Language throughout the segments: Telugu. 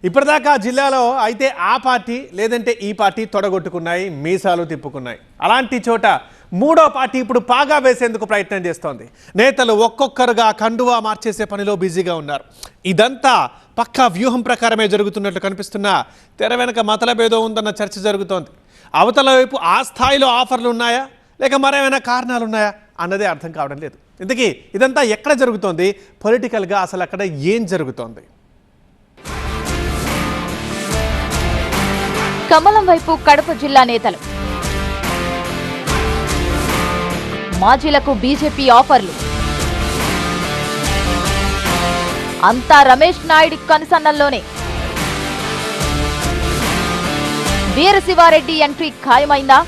ఇప్పటిదాకా జిల్లాలో అయితే ఆ పార్టీ లేదంటే ఈ పార్టీ తొడగొట్టుకున్నాయి, మీసాలు తిప్పుకున్నాయి. అలాంటి చోట మూడో పార్టీ ఇప్పుడు పాగా వేసేందుకు ప్రయత్నం చేస్తోంది. నేతలు ఒక్కొక్కరుగా కండువా మార్చేసే పనిలో బిజీగా ఉన్నారు. ఇదంతా పక్కా వ్యూహం ప్రకారమే జరుగుతున్నట్లు కనిపిస్తున్నా తెర వెనక మతలబేదో ఉందన్న చర్చ జరుగుతోంది. అవతల వైపు ఆ స్థాయిలో ఆఫర్లు ఉన్నాయా లేక మరేమైనా కారణాలు ఉన్నాయా అన్నదే అర్థం కావడం లేదు. ఇంతకీ ఇదంతా ఎక్కడ జరుగుతోంది, పొలిటికల్గా అసలు అక్కడ ఏం జరుగుతోంది? కమలం వైపు కడప జిల్లా నేతలు, మాజీలకు బీజేపీ ఆఫర్లు, అంతా రమేష్ నాయుడి కనుసన్నల్లోనే. వీరశివారెడ్డి ఎంట్రీ ఖాయమైందా?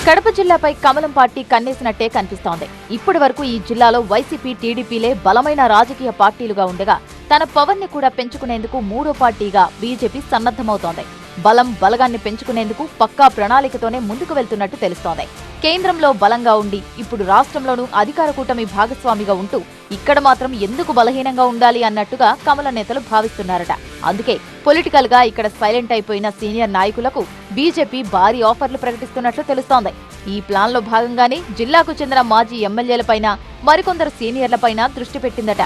కడప జిల్లాపై కమలం పార్టీ కన్నేసినట్టే కనిపిస్తోంది. ఇప్పటి వరకు ఈ జిల్లాలో వైసీపీ, టీడీపీలే బలమైన రాజకీయ పార్టీలుగా ఉండగా తన పవర్ ని కూడా పెంచుకునేందుకు మూడో పార్టీగా బీజేపీ సన్నద్ధమవుతోంది. బలగాన్ని పెంచుకునేందుకు పక్కా ప్రణాళికతోనే ముందుకు వెళ్తున్నట్టు తెలుస్తోంది. కేంద్రంలో బలంగా ఉండి ఇప్పుడు రాష్ట్రంలోనూ అధికార కూటమి భాగస్వామిగా ఉంటూ ఇక్కడ మాత్రం ఎందుకు బలహీనంగా ఉండాలి అన్నట్టుగా కమల నేతలు భావిస్తున్నారట. అందుకే పొలిటికల్ గా ఇక్కడ సైలెంట్ అయిపోయిన సీనియర్ నాయకులకు బీజేపీ భారీ ఆఫర్లు ప్రకటిస్తున్నట్లు తెలుస్తోంది. ఈ ప్లాన్ లో భాగంగానే జిల్లాకు చెందిన మాజీ ఎమ్మెల్యేలపైన, మరికొందరు సీనియర్లపైన దృష్టి పెట్టిందట.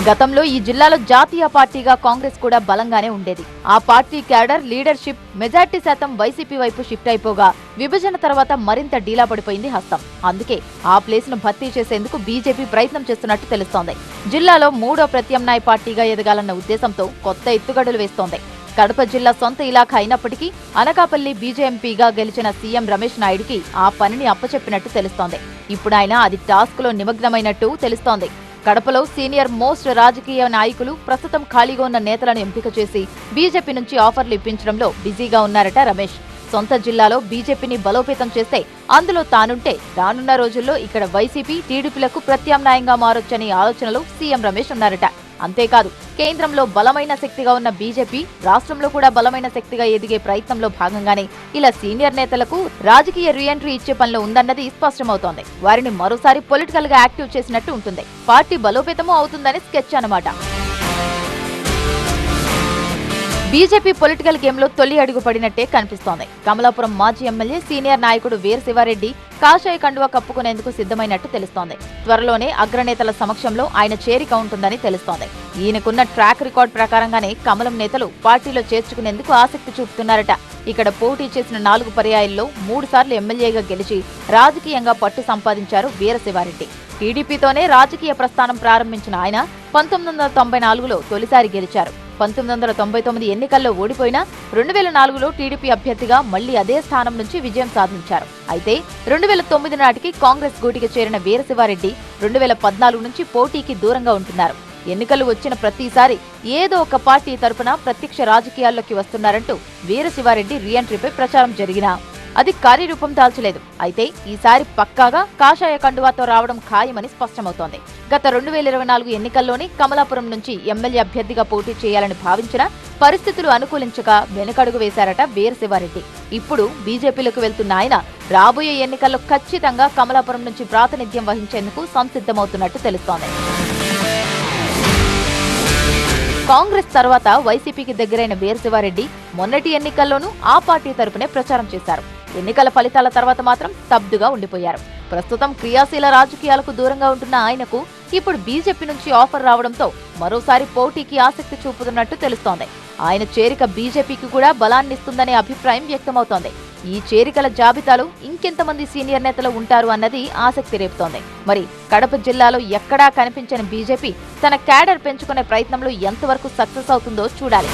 గతంలో ఈ జిల్లాలో జాతీయ పార్టీగా కాంగ్రెస్ కూడా బలంగానే ఉండేది. ఆ పార్టీ క్యాడర్, లీడర్షిప్ మెజార్టీ శాతం వైసీపీ వైపు షిఫ్ట్ అయిపోగా విభజన తర్వాత మరింత డీలా పడిపోయింది హస్తం. అందుకే ఆ ప్లేస్ ను భర్తీ చేసేందుకు బీజేపీ ప్రయత్నం చేస్తున్నట్టు తెలుస్తోంది. జిల్లాలో మూడో ప్రత్యామ్నాయ పార్టీగా ఎదగాలన్న ఉద్దేశంతో కొత్త ఎత్తుగడలు వేస్తోంది. కడప జిల్లా సొంత ఇలాఖా అయినప్పటికీ అనకాపల్లి బీజేఎంపీగా గెలిచిన సీఎం రమేష్ నాయుడికి ఆ పనిని అప్పచెప్పినట్టు తెలుస్తోంది. ఇప్పుడు ఆయన అది టాస్క్ లో నిమగ్నమైనట్టు తెలుస్తోంది. కడపలో సీనియర్ మోస్ట్ రాజకీయ నాయకులు ప్రస్తుతం ఖాళీగా ఉన్న నేతలను ఎంపిక చేసి బీజేపీ నుంచి ఆఫర్లు ఇప్పించడంలో బిజీగా ఉన్నారట రమేష్. సొంత జిల్లాలో బీజేపీని బలోపేతం చేస్తే అందులో తానుంటే రానున్న రోజుల్లో ఇక్కడ వైసీపీ, టీడీపీలకు ప్రత్యామ్నాయంగా మారొచ్చనే ఆలోచనలో సీఎం రమేష్ ఉన్నారట. అంతేకాదు, కేంద్రంలో బలమైన శక్తిగా ఉన్న బీజేపీ రాష్ట్రంలో కూడా బలమైన శక్తిగా ఎదిగే ప్రయత్నంలో భాగంగానే ఇలా సీనియర్ నేతలకు రాజకీయ రీఎంట్రీ ఇచ్చే పనిలో ఉందన్నది స్పష్టమవుతోంది. వారిని మరోసారి పొలిటికల్ గా యాక్టివ్ చేసినట్టు ఉంటుంది. పార్టీ బలోపేతమూ అవుతుందని స్కెచ్ అన్నమాట. బీజేపీ పొలిటికల్ గేమ్ లో తొలి అడుగు పడినట్టే కనిపిస్తోంది. కమలాపురం మాజీ ఎమ్మెల్యే, సీనియర్ నాయకుడు వీరశివారెడ్డి కాషాయ కండువా కప్పుకునేందుకు సిద్ధమైనట్టు తెలుస్తోంది. త్వరలోనే అగ్రనేతల సమక్షంలో ఆయన చేరిక ఉంటుందని తెలుస్తోంది. ఈయనకున్న ట్రాక్ రికార్డ్ ప్రకారంగానే కమలం నేతలు పార్టీలో చేర్చుకునేందుకు ఆసక్తి చూపుతున్నారట. ఇక్కడ పోటీ చేసిన 4 పర్యాయాల్లో 3 సార్లు ఎమ్మెల్యేగా గెలిచి రాజకీయంగా పట్టు సంపాదించారు వీరశివారెడ్డి. టీడీపీతోనే రాజకీయ ప్రస్థానం ప్రారంభించిన ఆయన 1994లో తొలిసారి గెలిచారు. 1999 ఎన్నికల్లో ఓడిపోయినా 2004లో టీడీపీ అభ్యర్థిగా మళ్లీ అదే స్థానం నుంచి విజయం సాధించారు. అయితే 2009 నాటికి కాంగ్రెస్ గూటికి చేరిన వీరశివారెడ్డి 2014 నుంచి పోటీకి దూరంగా ఉంటున్నారు. ఎన్నికలు వచ్చిన ప్రతిసారి ఏదో ఒక పార్టీ తరపున ప్రత్యక్ష రాజకీయాల్లోకి వస్తున్నారంటూ వీరశివారెడ్డి రీఎంట్రీపై ప్రచారం జరిగినా అది కార్యరూపం దాల్చలేదు. అయితే ఈసారి పక్కాగా కాషాయ కండువాతో రావడం ఖాయమని స్పష్టమవుతోంది. గత 2024 ఎన్నికల్లోనే కమలాపురం నుంచి ఎమ్మెల్యే అభ్యర్థిగా పోటీ చేయాలని భావించిన పరిస్థితులు అనుకూలించక వెనుకడుగు వేశారట వీరశివారెడ్డి. ఇప్పుడు బీజేపీలోకి వెళ్తున్న ఆయన రాబోయే ఎన్నికల్లో ఖచ్చితంగా కమలాపురం నుంచి ప్రాతినిధ్యం వహించేందుకు సంసిద్ధమవుతున్నట్టు తెలుస్తోంది. కాంగ్రెస్ తర్వాత వైసీపీకి దగ్గరైన వీరశివారెడ్డి మొన్నటి ఎన్నికల్లోనూ ఆ పార్టీ తరపునే ప్రచారం చేశారు. ఎన్నికల ఫలితాల తర్వాత మాత్రం స్తబ్దుగా ఉండిపోయారు. ప్రస్తుతం క్రియాశీల రాజకీయాలకు దూరంగా ఉంటున్న ఆయనకు ఇప్పుడు బీజేపీ నుంచి ఆఫర్ రావడంతో మరోసారి పోటీకి ఆసక్తి చూపుతున్నట్టు తెలుస్తోంది. ఆయన చేరిక బీజేపీకి కూడా బలాన్నిస్తుందనే అభిప్రాయం వ్యక్తమవుతోంది. ఈ చేరికల జాబితాలో ఇంకెంతమంది సీనియర్ నేతలు ఉంటారు అన్నది ఆసక్తి రేపుతోంది. మరి కడప జిల్లాలో ఎక్కడా కనిపించని బీజేపీ తన క్యాడర్ పెంచుకునే ప్రయత్నంలో ఎంతవరకు సక్సెస్ అవుతుందో చూడాలి.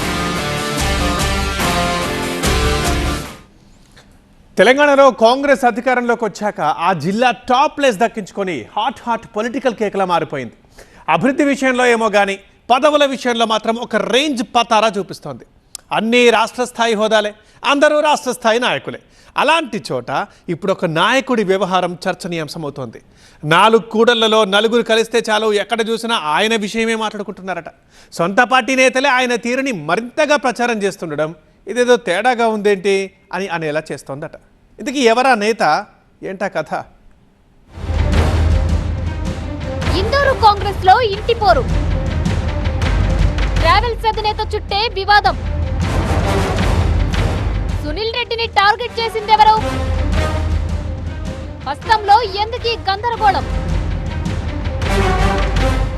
తెలంగాణలో కాంగ్రెస్ అధికారంలోకి వచ్చాక ఆ జిల్లా టాప్ ప్లేస్ దక్కించుకొని హాట్ పొలిటికల్ కేకలా మారిపోయింది. అభివృద్ధి విషయంలో ఏమో కానీ పదవుల విషయంలో మాత్రం ఒక రేంజ్ పతారా చూపిస్తోంది. అన్నీ రాష్ట్ర స్థాయి హోదాలే, అందరూ రాష్ట్ర స్థాయి నాయకులే. అలాంటి చోట ఇప్పుడు ఒక నాయకుడి వ్యవహారం చర్చనీయాంశమవుతోంది. 4 కూడళ్లలో 4 కలిస్తే చాలు, ఎక్కడ చూసినా ఆయన విషయమే మాట్లాడుకుంటున్నారట. సొంత పార్టీ నేతలే ఆయన తీరుని మరింతగా ప్రచారం చేస్తుండడం ఇదేదో తేడాగా ఉందేంటి అని అనేలా చేస్తోందట. ఇంతకీ ఎవరా నేత, ఏంటా కథ? ఇందూరు కాంగ్రెస్ లో ఇంటి పోరు, ట్రావెల్స్ అధినేత చుట్టే వివాదం, సునీల్ రెడ్డిని టార్గెట్ చేసిందెవరు, హస్తంలో ఎందుకీ గందరగోళం.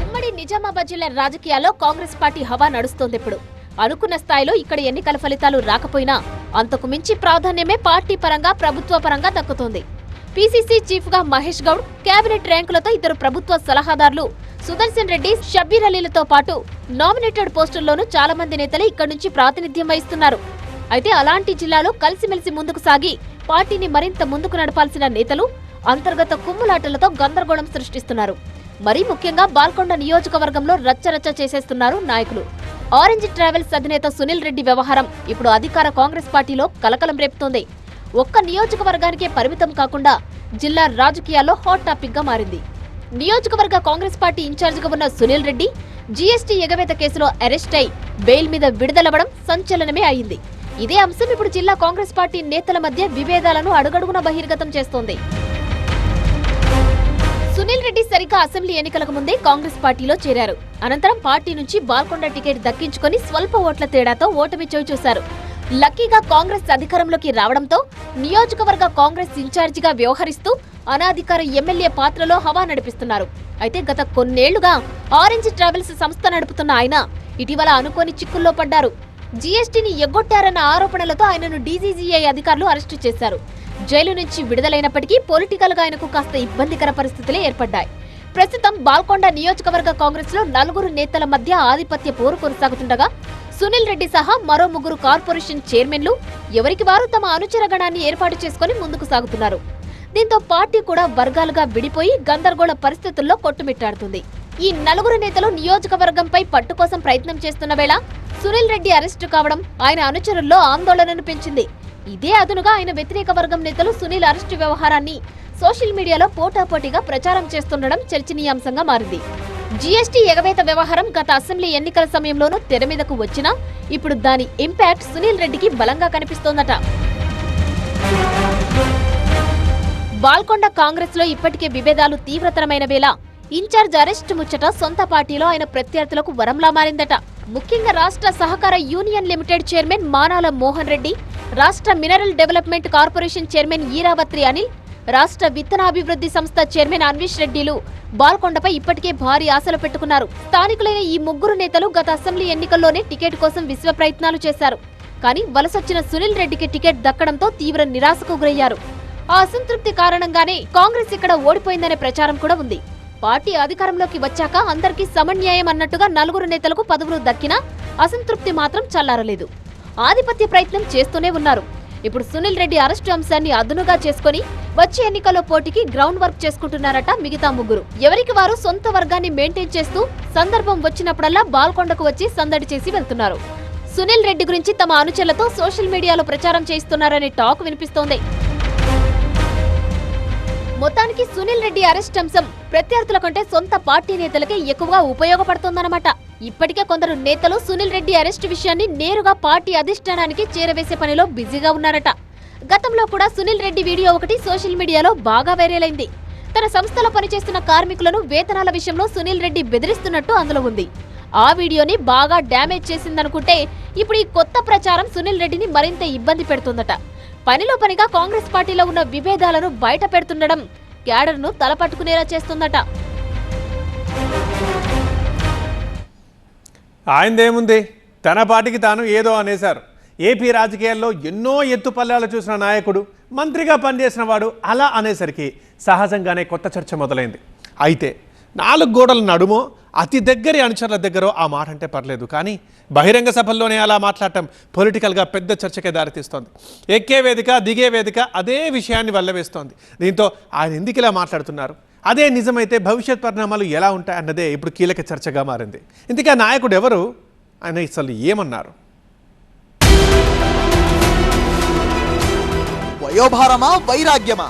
ఉమ్మడి నిజామాబాద్ జిల్లా రాజకీయాల్లో కాంగ్రెస్ పార్టీ హవా నడుస్తోంది. ఇప్పుడు అనుకున్న స్థాయిలో ఇక్కడ ఎన్నికల ఫలితాలు రాకపోయినా అంతకు మించి ప్రాధాన్యమే పార్టీ పరంగా ప్రభుత్వ పరంగా దక్కుతోంది. పీసీసీ చీఫ్ గా మహేష్ గౌడ్, కేబినెట్ ర్యాంకులతో ఇద్దరు ప్రభుత్వ సలహాదారులు సుదర్శన్ రెడ్డి, షబ్బీర్ అలీలతో పాటు నామినేటెడ్ పోస్టుల్లోనూ చాలా మంది నేతలు ఇక్కడి నుంచి ప్రాతినిధ్యం వహిస్తున్నారు. అయితే అలాంటి జిల్లాలో కలిసిమెలిసి ముందుకు సాగి పార్టీని మరింత ముందుకు నడపాల్సిన నేతలు అంతర్గత కుమ్ములాటలతో గందరగోళం సృష్టిస్తున్నారు. మరీ ముఖ్యంగా బాల్కొండ నియోజకవర్గంలో రచ్చరచ్చ చేసేస్తున్నారు నాయకులు. ఆరెంజ్ ట్రావెల్స్ అధినేత సునీల్ రెడ్డి వ్యవహారం ఇప్పుడు అధికార కాంగ్రెస్ పార్టీలో కలకలం రేపుతోంది. ఒక్క నియోజకవర్గానికే పరిమితం కాకుండా జిల్లా రాజకీయాల్లో హాట్ టాపిక్ గా మారింది. నియోజకవర్గ కాంగ్రెస్ పార్టీ ఇన్ఛార్జిగా ఉన్న సునీల్ రెడ్డి జీఎస్టీ ఎగవేత కేసులో అరెస్ట్ అయి బెయిల్ మీద విడుదలవ్వడం సంచలనమే అయింది. ఇదే అంశం ఇప్పుడు జిల్లా కాంగ్రెస్ పార్టీ నేతల మధ్య విభేదాలను అడుగడుగున బహిర్గతం చేస్తోంది. సునీల్ రెడ్డి సరిగ్గా అసెంబ్లీ ఎన్నికలకు ముందే కాంగ్రెస్ పార్టీలో చేరారు. అనంతరం పార్టీ నుంచి బాల్కొండ టికెట్ దక్కించుకొని స్వల్ప ఓట్ల తేడాతో ఓటమి చవిచూశారు. లక్కీగా కాంగ్రెస్ అధికారంలోకి రావడంతో నియోజకవర్గ కాంగ్రెస్ ఇన్ఛార్జిగా వ్యవహరిస్తూ అనాధికార ఎమ్మెల్యే పాత్రలో హవా నడిపిస్తున్నారు. అయితే గత కొన్నేళ్లుగా ఆరెంజ్ ట్రావెల్స్ సంస్థ నడుపుతున్న ఆయన ఇటీవల అనుకోని చిక్కుల్లో పడ్డారు. జీఎస్టీని ఎగ్గొట్టారన్న ఆరోపణలతో ఆయనను డీజీజీఐ అధికారులు అరెస్టు చేశారు. జైలు నుంచి విడుదలైనప్పటికీ పొలిటికల్ గా ఆయనకు కాస్త ఇబ్బందికర పరిస్థితులే ఏర్పడ్డాయి. ప్రస్తుతం బాల్కొండ నియోజకవర్గ కాంగ్రెస్ లో 4 నేతల మధ్య ఆధిపత్య పోరు కొనసాగుతుండగా సునీల్ రెడ్డి సహా మరో 3 కార్పొరేషన్ చైర్మన్లు ఎవరికి వారు తమ అనుచర గణాన్ని ఏర్పాటు చేసుకుని ముందుకు సాగుతున్నారు. దీంతో పార్టీ కూడా వర్గాలుగా విడిపోయి గందరగోళ పరిస్థితుల్లో కొట్టుమిట్టాడుతుంది. ఈ 4 నేతలు నియోజకవర్గంపై పట్టు కోసం ప్రయత్నం చేస్తున్న వేళ సునీల్ రెడ్డి అరెస్టు కావడం ఆయన అనుచరుల్లో ఆందోళనను పెంచింది. ఇదే అదునుగా ఆయన వ్యతిరేక వర్గం నేతలు సునీల్ అరెస్టు వ్యవహారాన్ని సోషల్ మీడియాలో పోటాపోటీగా ప్రచారం చేస్తుండడం చర్చనీయాంశంగా మారింది. జీఎస్టీ ఎగవేత వ్యవహారం గత అసెంబ్లీ ఎన్నికల సమయంలోనూ తెర మీదకు వచ్చినా ఇప్పుడు దాని ఇంపాక్ట్ సునీల్ రెడ్డికి బలంగా కనిపిస్తోందట. బాల్కొండ కాంగ్రెస్ లో ఇప్పటికే విభేదాలు తీవ్రతరమైన వేళ ఇన్ఛార్జ్ అరెస్టు ముచ్చట సొంత పార్టీలో ఆయన ప్రత్యర్థులకు వరంలా మారిందట. ముఖ్యంగా రాష్ట్ర సహకార union limited chairman Manala Mohan Reddy, రాష్ట్ర mineral development corporation chairman Eravathri Anil, రాష్ట్ర విత్తనాభివృద్ధి సంస్థ చైర్మన్ అన్వేష్ రెడ్డిలు బాల్కొండపై ఇప్పటికే భారీ ఆశలు పెట్టుకున్నారు. స్థానికులైన ఈ 3 నేతలు గత అసెంబ్లీ ఎన్నికల్లోనే టికెట్ కోసం విశ్వ ప్రయత్నాలు చేశారు. కానీ వలసొచ్చిన సునీల్ రెడ్డికి టికెట్ దక్కడంతో తీవ్ర నిరాశకు గురయ్యారు. ఆ అసంతృప్తి కారణంగానే కాంగ్రెస్ ఇక్కడ ఓడిపోయిందనే ప్రచారం కూడా ఉంది. పార్టీ అధికారంలోకి వచ్చాక అందరికీ సమన్యాయం అన్నట్టుగా 4 నేతలకు పదవులు దక్కినా అసంతృప్తి మాత్రం చల్లారలేదు. ఆధిపత్య ప్రయత్నం చేస్తూనే ఉన్నారు. ఇప్పుడు సునీల్ రెడ్డి అరెస్టు అంశాన్ని అదునుగా చేసుకుని వచ్చే ఎన్నికల్లో పోటీకి గ్రౌండ్ వర్క్ చేసుకుంటున్నారట మిగతా 3. ఎవరికి వారు సొంత వర్గాన్ని మెయింటైన్ చేస్తూ సందర్భం వచ్చినప్పుడల్లా బాల్కొండకు వచ్చి సందడి చేసి వెళ్తున్నారు. సునీల్ రెడ్డి గురించి తమ అనుచరులతో సోషల్ మీడియాలో ప్రచారం చేస్తున్నారనే టాక్ వినిపిస్తోంది. మొత్తానికి సునీల్ రెడ్డి అరెస్ట్ అంశం ప్రత్యర్థుల కంటే సొంత పార్టీ నేతలకే ఎక్కువగా ఉపయోగపడుతోందన్నమాట. ఇప్పటికే కొందరు నేతలు సునీల్ రెడ్డి అరెస్ట్ విషయాన్ని నేరుగా పార్టీ అధిష్టానానికి చేరవేసే పనిలో బిజీగా ఉన్నారట. గతంలో కూడా సునీల్ రెడ్డి వీడియో ఒకటి సోషల్ మీడియాలో బాగా వైరల్ అయింది. తన సంస్థలో పనిచేస్తున్న కార్మికులను వేతనాల విషయంలో సునీల్ రెడ్డి బెదిరిస్తున్నట్టు అందులో ఉంది. ఆ వీడియోని బాగా డ్యామేజ్ చేసిందనుకుంటే ఇప్పుడు ఈ కొత్త ప్రచారం సునీల్ రెడ్డిని మరింత ఇబ్బంది పెడుతుందట. పనిలో పనిగా కాంగ్రెస్ పార్టీలో ఉన్న విభేదాలను బయట పెడుతుండడం క్యాడర్ను తలపట్టుకునేలా చేస్తుందట. ఆయనదేముంది, తన పార్టీకి తాను ఏదో అనేశారు. ఏపీ రాజకీయాల్లో ఎన్నో ఎత్తుపల్లాలు చూసిన నాయకుడు, మంత్రిగా పనిచేసిన వాడు అలా అనేసరికి సహజంగానే కొత్త చర్చ మొదలైంది. అయితే 4 గోడల నడుమో అతి దగ్గరి అనుచరుల దగ్గర ఆ మాట అంటే పర్లేదు, కానీ బహిరంగ సభల్లోనే అలా మాట్లాడటం పొలిటికల్గా పెద్ద చర్చకే దారితీస్తోంది. ఎక్కే వేదిక దిగే వేదిక అదే విషయాన్ని వల్లవేస్తోంది. దీంతో ఆయన ఎందుకు ఇలా మాట్లాడుతున్నారు, అదే నిజమైతే భవిష్యత్ పరిణామాలు ఎలా ఉంటాయన్నదే ఇప్పుడు కీలక చర్చగా మారింది. ఇందుకే ఆ నాయకుడు ఎవరు, ఆయన అసలు ఏమన్నారు? వయోభారమా వైరాగ్యమా?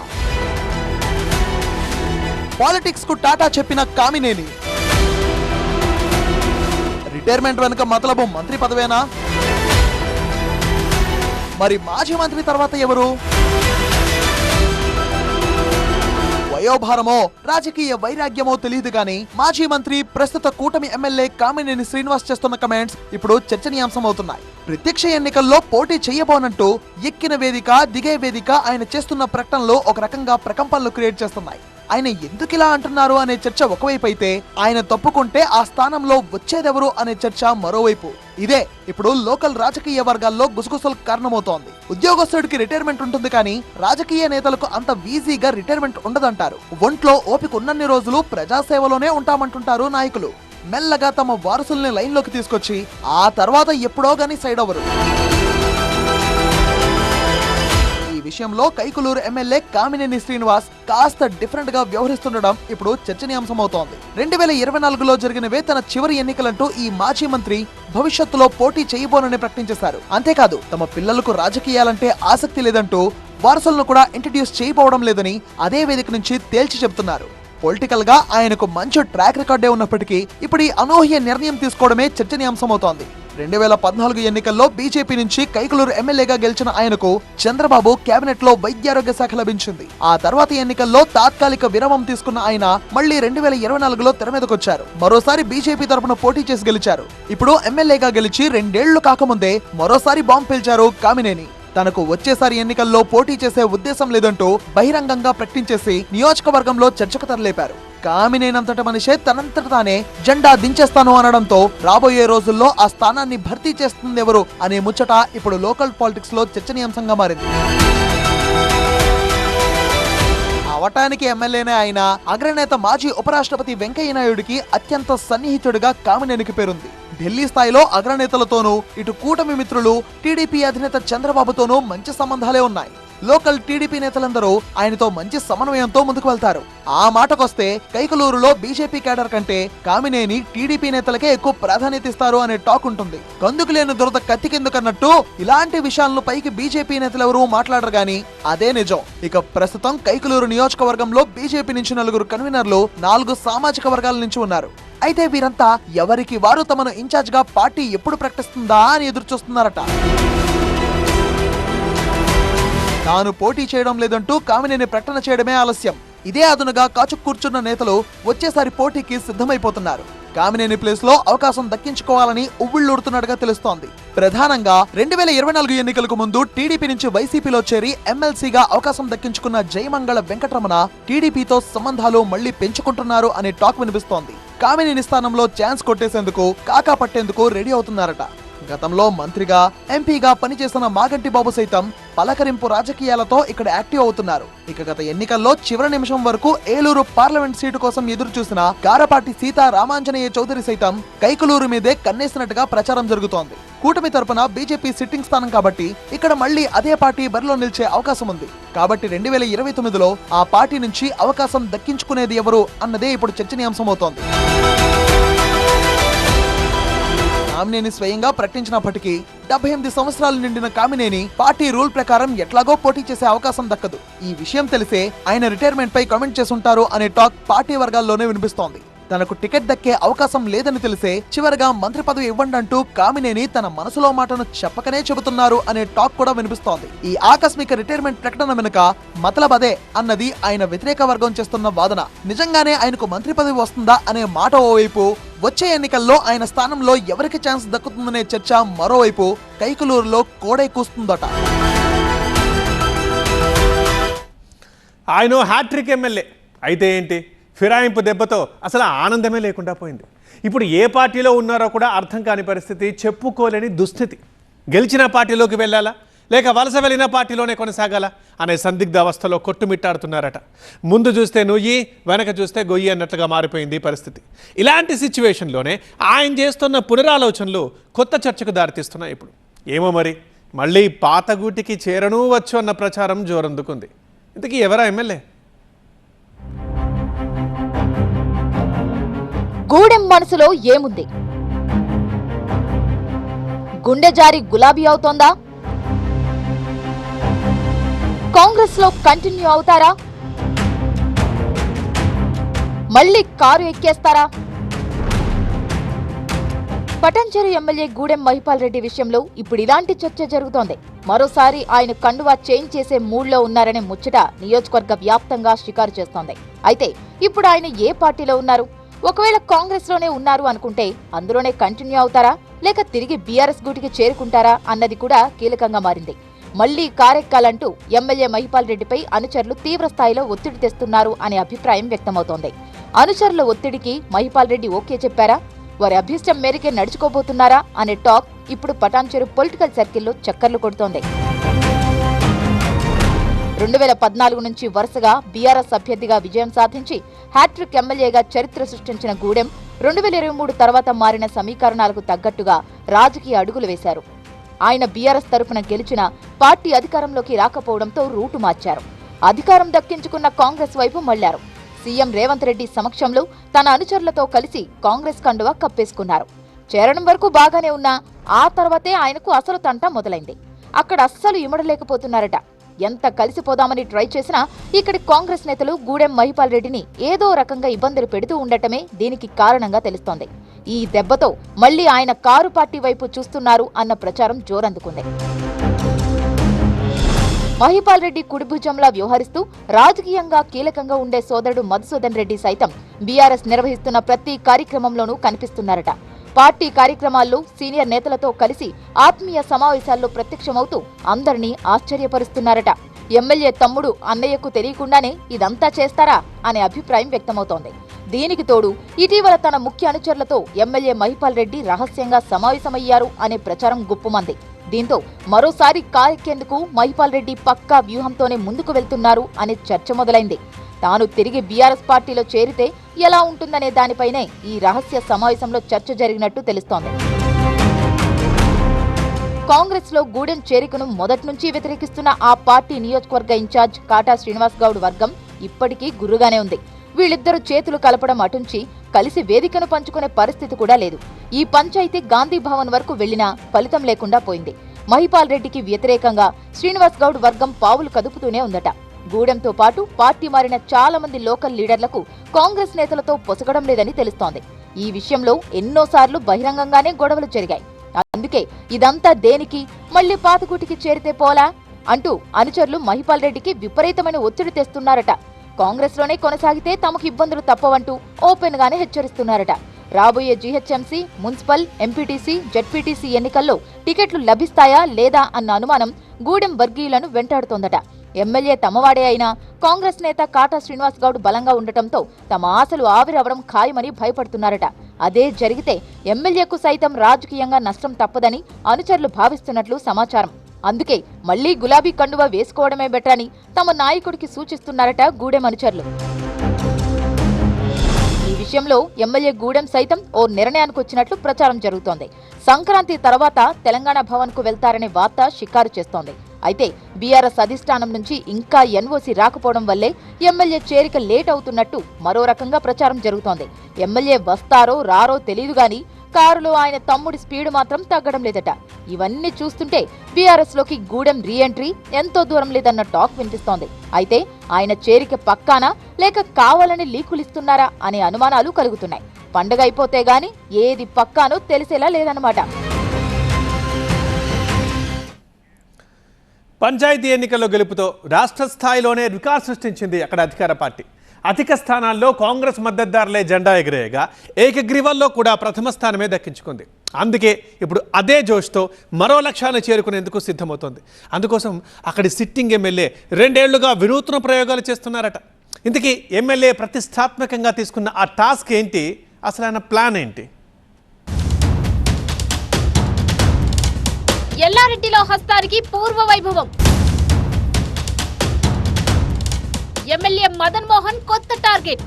పాలిటిక్స్ కు టాటా చెప్పిన కామినేని రిటైర్మెంట్ వెనుక మతలబు మంత్రి పదవేనా? మరి మాజీ మంత్రి తర్వాత ఎవరు? వయోభారమో రాజకీయ వైరాగ్యమో తెలియదు గాని మాజీ మంత్రి ప్రస్తుత కూటమి ఎమ్మెల్యే కామినేని శ్రీనివాస్ చేస్తున్న కమెంట్స్ ఇప్పుడు చర్చనీయాంశం అవుతున్నాయి. ప్రత్యక్ష ఎన్నికల్లో పోటీ చేయబోనంటూ ఎక్కిన వేదిక దిగే వేదిక ఆయన చేస్తున్న ప్రకటనలో ఒక రకంగా ప్రకంపనలు క్రియేట్ చేస్తున్నాయి. ఆయన ఎందుకిలా అంటున్నారు అనే చర్చ ఒకవైపు అయితే, ఆయన తప్పుకుంటే ఆ స్థానంలో వచ్చేదెవరు అనే చర్చ మరోవైపు. ఇదే ఇప్పుడు లోకల్ రాజకీయ వర్గాల్లో గుసగుసలు కారణమవుతోంది. ఉద్యోగస్తుడికి రిటైర్మెంట్ ఉంటుంది కానీ రాజకీయ నేతలకు అంత ఈజీగా రిటైర్మెంట్ ఉండదంటారు. ఒంట్లో ఓపిక ఉన్నన్ని రోజులు ప్రజాసేవలోనే ఉంటామంటుంటారు నాయకులు. మెల్లగా తమ వారసుల్ని లైన్లోకి తీసుకొచ్చి ఆ తర్వాత ఎప్పుడో గానీ సైడ్ అవ్వరు. విషయంలో కైకులూరు ఎమ్మెల్యే కామినేని శ్రీనివాస్ కాస్త డిఫరెంట్ గా వ్యవహరిస్తుండడం ఇప్పుడు చర్చనీయాంశమవుతోంది. 2024లో జరిగినవే తన చివరి ఎన్నికలంటూ ఈ మాజీ మంత్రి భవిష్యత్తులో పోటీ చేయబోనని ప్రకటించేశారు. అంతేకాదు తమ పిల్లలకు రాజకీయాలంటే ఆసక్తి లేదంటూ వారసులను కూడా ఇంట్రడ్యూస్ చేయబోవడం లేదని అదే వేదిక నుంచి తేల్చి చెబుతున్నారు. పొలిటికల్ గా ఆయనకు మంచి ట్రాక్ రికార్డే ఉన్నప్పటికీ ఇప్పుడు ఈ అనూహ్య నిర్ణయం తీసుకోవడమే చర్చనీయాంశమవుతోంది. 2014 ఎన్నికల్లో బీజేపీ నుంచి కైకులూరు ఎమ్మెల్యేగా గెలిచిన ఆయనకు చంద్రబాబు కేబినెట్ లో వైద్యారోగ్య శాఖ లభించింది. ఆ తర్వాత ఎన్నికల్లో తాత్కాలిక విరామం తీసుకున్న ఆయన మళ్లీ 2024లో తెర మీదకొచ్చారు. మరోసారి బీజేపీ తరపున పోటీ చేసి గెలిచారు. ఇప్పుడు ఎమ్మెల్యేగా గెలిచి 2 ఏళ్లు కాకముందే మరోసారి బాంబు పేల్చారు కామినేని. తనకు వచ్చేసారి ఎన్నికల్లో పోటీ చేసే ఉద్దేశం లేదంటూ బహిరంగంగా ప్రకటించేసి నియోజకవర్గంలో చర్చకు తరలేపారు. కామినేనంతట మనిషే తనంతట తానే జెండా దించేస్తాను అనడంతో రాబోయే రోజుల్లో ఆ స్థానాన్ని భర్తీ చేస్తుందెవరు అనే ముచ్చట ఇప్పుడు లోకల్ పాలిటిక్స్ లో చర్చనీయాంశంగా మారింది. అవటానికి ఎమ్మెల్యేనే అయిన అగ్రనేత మాజీ ఉపరాష్ట్రపతి వెంకయ్య నాయుడికి అత్యంత సన్నిహితుడిగా కామినేనికి పేరుంది. ఢిల్లీ స్థాయిలో అగ్రనేతలతోనూ ఇటు కూటమి మిత్రులు టీడీపీ అధినేత చంద్రబాబుతోనూ మంచి సంబంధాలే ఉన్నాయి. లోకల్ టీడీపీ నేతలందరూ ఆయనతో మంచి సమన్వయంతో ముందుకు వెళ్తారు. ఆ మాటకొస్తే కైకలూరులో బీజేపీ కేడర్ కంటే కామినేని టీడీపీ నేతలకే ఎక్కువ ప్రాధాన్యత ఇస్తారు అనే టాక్ ఉంటుంది. కందుకు లేని దురద కత్తికెందుకన్నట్టు ఇలాంటి విషయాలను పైకి బీజేపీ నేతలెవరూ మాట్లాడరు గాని అదే నిజం. ఇక ప్రస్తుతం కైకలూరు నియోజకవర్గంలో బీజేపీ నుంచి 4 కన్వీనర్లు 4 సామాజిక వర్గాల నుంచి ఉన్నారు. అయితే వీరంతా ఎవరికి వారు తమను ఇన్ఛార్జ్ గా పార్టీ ఎప్పుడు ప్రకటిస్తుందా అని ఎదురు చూస్తున్నారట. తాను పోటీ చేయడం లేదంటూ కామినేని ప్రకటన చేయడమే ఆలస్యం. ఇదే అదునుగా కాచు కూర్చున్న నేతలు వచ్చేసారి పోటీకి సిద్ధమైపోతున్నారు. కామినేని ప్లేస్ లో అవకాశం దక్కించుకోవాలని ఉవ్విళ్లూడుతున్నట్టుగా తెలుస్తోంది. ప్రధానంగా 2024 ఎన్నికలకు ముందు టీడీపీ నుంచి వైసీపీలో చేరి ఎమ్మెల్సీగా అవకాశం దక్కించుకున్న జయమంగళ వెంకటరమణ టీడీపీతో సంబంధాలు మళ్లీ పెంచుకుంటున్నారు అనే టాక్ వినిపిస్తోంది. కామినేని స్థానంలో ఛాన్స్ కొట్టేసేందుకు కాకా పట్టేందుకు రెడీ అవుతున్నారట. గతంలో మంత్రిగా ఎంపీగా పనిచేసిన మాగంటి బాబు సైతం పలకరింపు రాజకీయాలతో ఇక్కడ యాక్టివ్ అవుతున్నారు. ఇక గత ఎన్నికల్లో చివరి నిమిషం వరకు ఏలూరు పార్లమెంట్ సీటు కోసం ఎదురు చూసిన గారపాటి సీతా రామాంజనేయ చౌదరి సైతం కైకలూరు మీదే కన్నేసినట్టుగా ప్రచారం జరుగుతోంది. కూటమి తరపున బీజేపీ సిట్టింగ్ స్థానం కాబట్టి ఇక్కడ మళ్లీ అదే పార్టీ బరిలో నిలిచే అవకాశం ఉంది. కాబట్టి 2029లో ఆ పార్టీ నుంచి అవకాశం దక్కించుకునేది ఎవరు అన్నదే ఇప్పుడు చర్చనీయాంశమవుతోంది. కామినేని స్వయంగా ప్రకటించినప్పటికీ 78 సంవత్సరాలు నిండిన కామినేని పార్టీ రూల్ ప్రకారం ఎట్లాగో పోటీ చేసే అవకాశం దక్కదు. ఈ విషయం తెలిసే ఆయన రిటైర్మెంట్ పై కామెంట్ చేసుంటారు అనే టాక్ పార్టీ వర్గాల్లోనే వినిపిస్తోంది. తనకు టికెట్ దక్కే అవకాశం లేదని తెలిసే చివరగా మంత్రి పదవి ఇవ్వండి అంటూ కామినేని తన మనసులో మాటను చెప్పకనే చెబుతున్నారు అనే టాక్ కూడా వినిపిస్తోంది. ఈ ఆకస్మిక రిటైర్మెంట్ ప్రకటన వెనుక మతలబ్ అదే అన్నది ఆయన వ్యతిరేక వర్గం చేస్తున్న వాదన. నిజంగానే ఆయనకు మంత్రి పదవి వస్తుందా అనే మాట ఓవైపు, వచ్చే ఎన్నికల్లో ఆయన స్థానంలో ఎవరికి ఛాన్స్ దక్కుతుందనే చర్చ మరోవైపు కైకలూరులో కోడై కూస్తుందట. ఆయన హ్యాట్రిక్ ఎమ్మెల్యే అయితే ఏంటి, ఫిరాయింపు దెబ్బతో అసలు ఆనందమే లేకుండా పోయింది. ఇప్పుడు ఏ పార్టీలో ఉన్నారో కూడా అర్థం కాని పరిస్థితి, చెప్పుకోలేని దుస్థితి. గెలిచిన పార్టీలోకి వెళ్ళాలా లేక వలస వెళ్ళిన పార్టీలోనే కొనసాగాలా అనే సందిగ్ధ అవస్థలో కొట్టుమిట్టాడుతున్నారట. ముందు చూస్తే నుయ్యి, వెనక చూస్తే గొయ్యి అన్నట్లుగా మారిపోయింది పరిస్థితి. ఇలాంటి సిచ్యువేషన్లోనే ఆయన చేస్తున్న పునరాలోచనలు కొత్త చర్చకు దారితీస్తున్నాయి. ఇప్పుడు ఏమో మరి మళ్ళీ పాతగూటికి చేరనూ వచ్చు అన్న ప్రచారం జోరందుకుంది. ఇంతకీ ఎవరా ఎమ్మెల్యే? గూడెం మనసులో ఏముంది? గుండె జారి గులాబీ అవుతోందా? కాంగ్రెస్ లో కంటిన్యూ అవుతారా? మళ్ళీ కారు ఎక్కేస్తారా? పటాన్చెరు ఎమ్మెల్యే గూడెం మహిపాల్ రెడ్డి విషయంలో ఇప్పుడు ఇలాంటి చర్చ జరుగుతోంది. మరోసారి ఆయన కండువా చేంజ్ చేసే మూడ్లో ఉన్నారనే ముచ్చట నియోజకవర్గ వ్యాప్తంగా షికారు చేస్తోంది. అయితే ఇప్పుడు ఆయన ఏ పార్టీలో ఉన్నారు? ఒకవేళ కాంగ్రెస్ లోనే ఉన్నారు అనుకుంటే అందులోనే కంటిన్యూ అవుతారా, లేక తిరిగి బీఆర్ఎస్ గూటికి చేరుకుంటారా అన్నది కూడా కీలకంగా మారింది. మళ్లీ కారెక్కాలంటూ ఎమ్మెల్యే మహిపాల్ రెడ్డిపై అనుచరులు తీవ్ర స్థాయిలో ఒత్తిడి తెస్తున్నారు అనే అభిప్రాయం వ్యక్తమవుతోంది. అనుచరుల ఒత్తిడికి మహిపాల్ రెడ్డి ఓకే చెప్పారా, వారి అభీష్టం మేరకే నడుచుకోబోతున్నారా అనే టాక్ ఇప్పుడు పటాన్చెరు పొలిటికల్ సర్కిల్లో చక్కర్లు కొడుతోంది. 2014 నుంచి వరుసగా బీఆర్ఎస్ అభ్యర్థిగా విజయం సాధించి హ్యాట్రిక్ ఎమ్మెల్యేగా చరిత్ర సృష్టించిన గూడెం 2023 తర్వాత మారిన సమీకరణాలకు తగ్గట్టుగా రాజకీయ అడుగులు వేశారు. ఆయన బీఆర్ఎస్ తరపున గెలిచిన పార్టీ అధికారంలోకి రాకపోవడంతో రూటు మార్చారు. అధికారం దక్కించుకున్న కాంగ్రెస్ వైపు మళ్లారు. సీఎం రేవంత్ రెడ్డి సమక్షంలో తన అనుచరులతో కలిసి కాంగ్రెస్ కండువా కప్పేసుకున్నారు. చేరడం వరకు బాగానే ఉన్నా ఆ తర్వాతే ఆయనకు అసలు తంట మొదలైంది. అక్కడ అస్సలు ఇమడలేకపోతున్నారట. ఎంత కలిసిపోదామని ట్రై చేసినా ఇక్కడి కాంగ్రెస్ నేతలు గూడెం మహిపాల్ రెడ్డిని ఏదో రకంగా ఇబ్బందులు పెడుతూ ఉండటమే దీనికి కారణంగా తెలుస్తోంది. ఈ దెబ్బతో మళ్లీ ఆయన కారు పార్టీ వైపు చూస్తున్నారు అన్న ప్రచారం జోరందుకుంది. మహిపాల్ రెడ్డి కుడిభుజంలా వ్యవహరిస్తూ రాజకీయంగా కీలకంగా ఉండే సోదరుడు మధుసూదన్ రెడ్డి సైతం బీఆర్ఎస్ నిర్వహిస్తున్న ప్రతి కార్యక్రమంలోనూ కనిపిస్తున్నారట. పార్టీ కార్యక్రమాల్లో సీనియర్ నేతలతో కలిసి ఆత్మీయ సమావేశాల్లో ప్రత్యక్షమవుతూ అందరినీ ఆశ్చర్యపరుస్తున్నారట. ఎమ్మెల్యే తమ్ముడు అన్నయ్యకు తెలియకుండానే ఇదంతా చేస్తారా అనే అభిప్రాయం వ్యక్తమవుతోంది. దీనికి తోడు ఇటీవల తన ముఖ్య అనుచరులతో ఎమ్మెల్యే మహిపాల్ రెడ్డి రహస్యంగా సమావేశమయ్యారు అనే ప్రచారం గుప్పుమంది. దీంతో మరోసారి కారెక్కేందుకు మహిపాల్ రెడ్డి పక్కా వ్యూహంతోనే ముందుకు వెళ్తున్నారు అనే చర్చ మొదలైంది. తాను తిరిగి బీఆర్ఎస్ పార్టీలో చేరితే ఎలా ఉంటుందనే దానిపైనే ఈ రహస్య సమావేశంలో చర్చ జరిగినట్టు తెలుస్తోంది. కాంగ్రెస్ లో గూడెం చేరికను మొదటి నుంచి వ్యతిరేకిస్తున్న ఆ పార్టీ నియోజకవర్గ ఇన్ఛార్జ్ కాటా శ్రీనివాస్ గౌడ్ వర్గం ఇప్పటికీ గుర్రుగానే ఉంది. వీళ్ళిద్దరూ చేతులు కలపడం అటుంచి కలిసి వేదికను పంచుకునే పరిస్థితి కూడా లేదు. ఈ పంచాయతీ గాంధీ భవన్ వరకు వెళ్లినా ఫలితం లేకుండా పోయింది. మహిపాల్ రెడ్డికి వ్యతిరేకంగా శ్రీనివాస్ గౌడ్ వర్గం పావులు కదుపుతూనే ఉందట. గూడెంతో పాటు పార్టీ మారిన చాలా మంది లోకల్ లీడర్లకు కాంగ్రెస్ నేతలతో పొసగడం లేదని తెలుస్తోంది. ఈ విషయంలో ఎన్నోసార్లు బహిరంగంగానే గొడవలు జరిగాయి. అందుకే ఇదంతా దేనికి, మళ్లీ పాతగూటికి చేరితే పోలా అంటూ అనుచరులు మహిపాల్ రెడ్డికి విపరీతమైన ఒత్తిడి తెస్తున్నారట. కాంగ్రెస్ లోనే కొనసాగితే తమకు ఇబ్బందులు తప్పవంటూ ఓపెన్ గానే హెచ్చరిస్తున్నారట. రాబోయే జీహెచ్ఎంసీ, మున్సిపల్, ఎంపీటీసీ, జెడ్పీటీసీ ఎన్నికల్లో టికెట్లు లభిస్తాయా లేదా అన్న అనుమానం గూడెం వర్గీయులను వెంటాడుతోందట. ఎమ్మెల్యే తమవాడే అయినా కాంగ్రెస్ నేత కాటా శ్రీనివాస్ గౌడ్ బలంగా ఉండటంతో తమ ఆశలు ఆవిరవడం ఖాయమని భయపడుతున్నారట. అదే జరిగితే ఎమ్మెల్యేకు సైతం రాజకీయంగా నష్టం తప్పదని అనుచరులు భావిస్తున్నట్లు సమాచారం. అందుకే మళ్లీ గులాబీ కండువా వేసుకోవడమే బెటర్ అని తమ నాయకుడికి సూచిస్తున్నారట గూడెం అనుచరులు. ఈ విషయంలో ఎమ్మెల్యే గూడెం సైతం ఓ నిర్ణయానికి వచ్చినట్లు ప్రచారం జరుగుతోంది. సంక్రాంతి తర్వాత తెలంగాణ భవన్ కు వెళ్తారనే వార్త షికారు చేస్తోంది. అయితే బీఆర్ఎస్ అధిష్టానం నుంచి ఇంకా ఎన్ఓసీ రాకపోవడం వల్లే ఎమ్మెల్యే చేరిక లేట్ అవుతున్నట్టు మరో రకంగా ప్రచారం జరుగుతోంది. ఎమ్మెల్యే వస్తారో రారో తెలియదు గాని కారులో ఆయన తమ్ముడి స్పీడ్ మాత్రం తగ్గడం లేదట. ఇవన్నీ చూస్తుంటే బీఆర్ఎస్ లోకి గూడెం రీఎంట్రీ ఎంతో దూరం లేదన్న టాక్ వినిపిస్తోంది. అయితే ఆయన చేరిక పక్కానా లేక కావాలని లీకులిస్తున్నారా అనే అనుమానాలు కలుగుతున్నాయి. పండగ అయిపోతే గాని ఏది పక్కానో తెలిసేలా లేదన్నమాట. పంచాయతీ ఎన్నికల్లో గెలుపుతో రాష్ట్ర స్థాయిలోనే రికార్డు సృష్టించింది అక్కడ అధికార పార్టీ. అధిక స్థానాల్లో కాంగ్రెస్ మద్దతుదారులే జెండా ఎగిరేయగా ఏకగ్రీవాల్లో కూడా ప్రథమ స్థానమే దక్కించుకుంది. అందుకే ఇప్పుడు అదే జోష్తో మరో లక్ష్యాన్ని చేరుకునేందుకు సిద్ధమవుతోంది. అందుకోసం అక్కడి సిట్టింగ్ ఎమ్మెల్యే 2 ఏళ్లుగా వినూత్న ప్రయోగాలు చేస్తున్నారట. ఇంతకీ ఎమ్మెల్యే ప్రతిష్టాత్మకంగా తీసుకున్న ఆ టాస్క్ ఏంటి, అసలు ఆయన ప్లాన్ ఏంటి? ఎల్లారెడ్డిలో హస్తానికి పూర్వ వైభవం. ఎమ్మెల్యే మదన్ మోహన్ కొత్త టార్గెట్.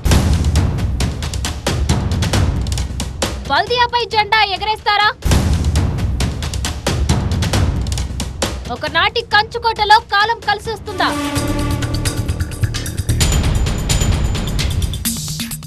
బల్దియాపై జెండా ఎగరేస్తారా? ఒకనాటి కంచుకోటలో కాలం కలిసి వస్తుందా?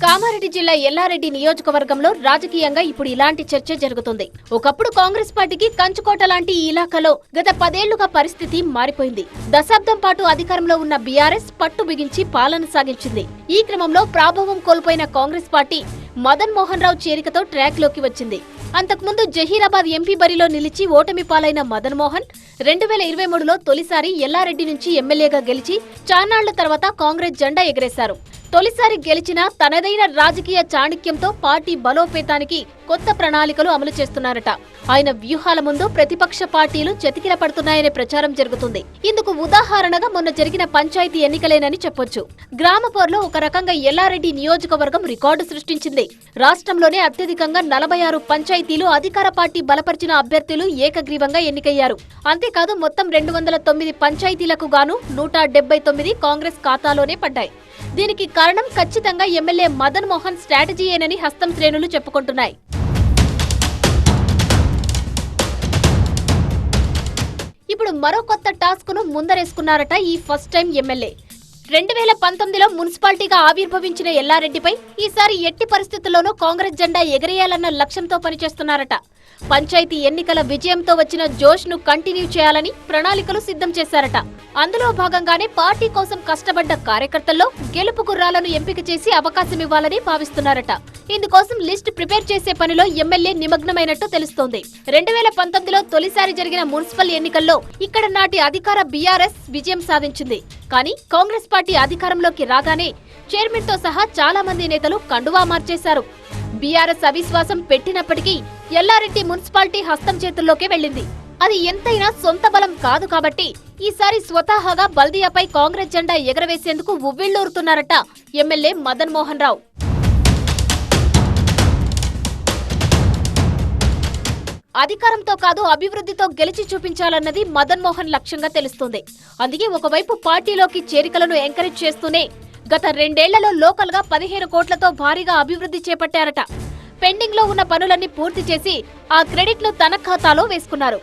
కామారెడ్డి జిల్లా ఎల్లారెడ్డి నియోజకవర్గంలో రాజకీయంగా ఇప్పుడు ఇలాంటి చర్చ జరుగుతుంది. ఒకప్పుడు కాంగ్రెస్ పార్టీకి కంచుకోట లాంటి ఈ ఇలాకాలో గత 10 ఏళ్లుగా పరిస్థితి మారిపోయింది. దశాబ్దం పాటు అధికారంలో ఉన్న బీఆర్ఎస్ పట్టు బిగించి పాలన సాగించింది. ఈ క్రమంలో ప్రాభవం కోల్పోయిన కాంగ్రెస్ పార్టీ మదన్ మోహన్ రావు చేరికతో ట్రాక్ లోకి వచ్చింది. అంతకుముందు జహీరాబాద్ ఎంపీ బరిలో నిలిచి ఓటమి పాలైన మదన్ మోహన్ 2023లో తొలిసారి ఎల్లారెడ్డి నుంచి ఎమ్మెల్యేగా గెలిచి చాన్నాళ్ల తర్వాత కాంగ్రెస్ జెండా ఎగరేశారు. తొలిసారి గెలిచిన తనదైన రాజకీయ చాణక్యంతో పార్టీ బలోపేతానికి కొత్త ప్రణాళికలు అమలు చేస్తున్నారట. ఆయన వ్యూహాల ముందు ప్రతిపక్ష పార్టీలు చతికిల పడుతున్నాయనే ప్రచారం జరుగుతుంది. ఇందుకు ఉదాహరణగా మొన్న జరిగిన పంచాయతీ ఎన్నికలేనని చెప్పొచ్చు. గ్రామ పోర్లో ఒక రకంగా ఎల్లారెడ్డి నియోజకవర్గం రికార్డు సృష్టించింది. రాష్ట్రంలోనే అత్యధికంగా 46 పంచాయతీలు అధికార పార్టీ బలపరిచిన అభ్యర్థులు ఏకగ్రీవంగా ఎన్నికయ్యారు. అంతేకాదు మొత్తం 209 పంచాయతీలకు గాను 179 కాంగ్రెస్ ఖాతాలోనే పడ్డాయి. దీనికి కారణం ఖచ్చితంగా ఎమ్మెల్యే మదన్ మోహన్ స్ట్రాటజీయేనని హస్తం శ్రేణులు చెప్పుకుంటున్నాయి. ఇప్పుడు మరో కొత్త టాస్క్ ను ముందరేసుకున్నారట ఈ ఫస్ట్ టైం ఎమ్మెల్యే. 2019లో మున్సిపాలిటీగా ఆవిర్భవించిన ఎల్లారెడ్డిపై ఈసారి ఎట్టి పరిస్థితుల్లోనూ కాంగ్రెస్ జెండా ఎగరేయాలన్న లక్ష్యంతో పనిచేస్తున్నారట. పంచాయతీ ఎన్నికల విజయంతో వచ్చిన జోష్ ను కంటిన్యూ చేయాలని ప్రణాళికలు సిద్ధం చేశారట. అందులో భాగంగానే పార్టీ కోసం కష్టపడ్డ కార్యకర్తల్లో గెలుపు గుర్రాలను ఎంపిక చేసి అవకాశం ఇవ్వాలని భావిస్తున్నారట. ఇందుకోసం లిస్ట్ ప్రిపేర్ చేసే పనిలో ఎమ్మెల్యే నిమగ్నమైనట్టు తెలుస్తోంది. 2019లో తొలిసారి జరిగిన మున్సిపల్ ఎన్నికల్లో ఇక్కడ నాటి అధికార బీఆర్ఎస్ విజయం సాధించింది. కానీ కాంగ్రెస్ పార్టీ అధికారంలోకి రాగానే చైర్మన్ తో సహా చాలా మంది నేతలు కండువా మార్చేశారు. బీఆర్ఎస్ అవిశ్వాసం పెట్టినప్పటికీ ఎల్లారెడ్డి మున్సిపాలిటీ హస్తం చేతుల్లోకే వెళ్లింది. అది ఎంతైనా సొంత బలం కాదు కాబట్టి ఈసారి స్వతహాగా బల్దియాపై కాంగ్రెస్ జెండా ఎగరవేసేందుకు ఉవ్విళ్లూరుతున్నారట ఎమ్మెల్యే మదన్ మోహన్ రావు. అధికారంతో కాదు అభివృద్ధితో గెలిచి చూపించాలన్నది మదన్ మోహన్ లక్ష్యంగా తెలుస్తోంది. అందుకే ఒకవైపు పార్టీలోకి చేరికలను ఎంకరేజ్ చేస్తూనే గత 2 ఏళ్లలో లోకల్ గా 15 కోట్లతో భారీగా అభివృద్ధి చేపట్టారట. పెండింగ్ లో ఉన్న పనులన్నీ పూర్తి చేసి ఆ క్రెడిట్ ను తన ఖాతాలో వేసుకున్నారు.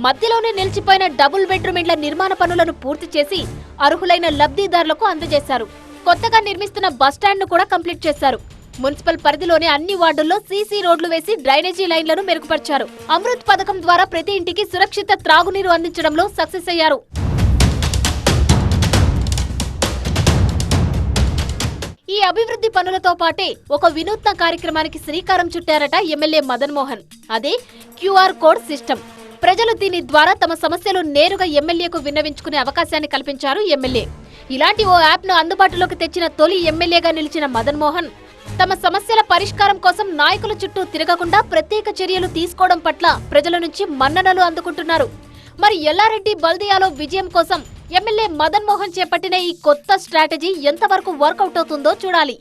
మధ్యలోనే నిలిచిపోయిన డబుల్ బెడ్రూమ్ ఇండ్ల నిర్మాణ పనులను పూర్తి చేసి అర్హులైన లబ్ధిదారులకు అందజేశారు. కొత్తగా నిర్మిస్తున్న బస్టాండ్ ను కూడా కంప్లీట్ చేశారు. మున్సిపల్ పరిధిలోని అన్ని వార్డుల్లో సీసీ రోడ్లు వేసి డ్రైనేజీ లైన్లను మెరుగుపరిచారు. అమృత్ పథకం ద్వారా ప్రతి ఇంటికి సురక్షిత త్రాగునీరు అందించడంలో సక్సెస్ అయ్యారు. ఈ అభివృద్ధి పనులతో పాటే ఒక వినూత్న కార్యక్రమానికి శ్రీకారం చుట్టారట ఎమ్మెల్యే మదన్ మోహన్. అదే క్యూఆర్ కోడ్ సిస్టమ్. ప్రజలు దీని ద్వారా తమ సమస్యలు నేరుగా ఎమ్మెల్యేకు విన్నవించుకునే అవకాశాన్ని కల్పించారు ఎమ్మెల్యే. ఇలాంటి ఓ యాప్ ను అందుబాటులోకి తెచ్చిన తొలి ఎమ్మెల్యేగా నిలిచిన మదన్ మోహన్ తమ సమస్యల పరిష్కారం కోసం నాయకుల చుట్టూ తిరగకుండా ప్రత్యేక చర్యలు తీసుకోవడం పట్ల ప్రజల నుంచి మన్ననలు అందుకుంటున్నారు. మరి ఎల్లారెడ్డి బల్దియాలో విజయం కోసం ఎమ్మెల్యే మదన్ మోహన్ చేపట్టిన ఈ కొత్త స్ట్రాటజీ ఎంతవరకు వర్కౌట్ అవుతుందో చూడాలి.